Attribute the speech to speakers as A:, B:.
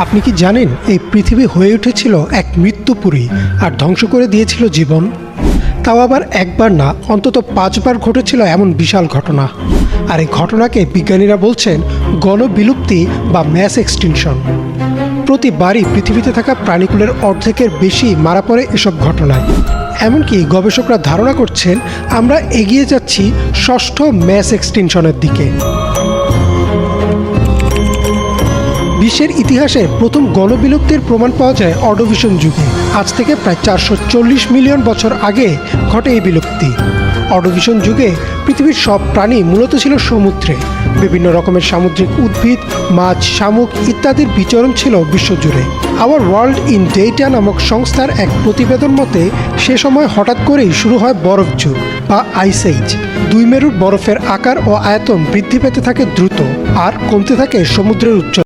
A: আপনি কি জানেন এই পৃথিবী হয়ে উঠেছিল এক মৃত্যুপুরী আর ধ্বংস করে দিয়েছিল জীবন? তাও আবার একবার না, অন্তত 5 বার ঘটেছিল এমন বিশাল ঘটনা। আর এই ঘটনাকে বিজ্ঞানীরা বলছেন গণবিলুপ্তি বা ম্যাস এক্সটিনশন। প্রতিবারই পৃথিবীতে থাকা প্রাণীকুলের অর্ধেকের বেশি মারা পড়ে এসব ঘটনায়। এমনকি গবেষকরা ধারণা করছেন আমরা এগিয়ে যাচ্ছি ষষ্ঠ ম্যাস এক্সটিনশনের দিকে। বিশ্বের ইতিহাসে প্রথম গণবিলুপ্তির প্রমাণ পাওয়া যায় অর্ডোভিশন যুগে। আজ থেকে প্রায় 440 মিলিয়ন বছর আগে ঘটে এই বিলুপ্তি। অর্ডোভিশন যুগে পৃথিবীর সব প্রাণী মূলত ছিল সমুদ্রে। বিভিন্ন রকমের সামুদ্রিক উদ্ভিদ, মাছ, শামুক ইত্যাদির বিচরণ ছিল বিশ্বজুড়ে। আওয়ার ওয়ার্ল্ড ইন ডেটা নামক সংস্থার এক প্রতিবেদন মতে সে সময় হঠাৎ করেই শুরু হয় বরফ যুগ বা আইস এজ। 2 মেরুর বরফের আকার ও আয়তন বৃদ্ধি পেতে থাকে দ্রুত আর কমতে থাকে সমুদ্রের উচ্চতা।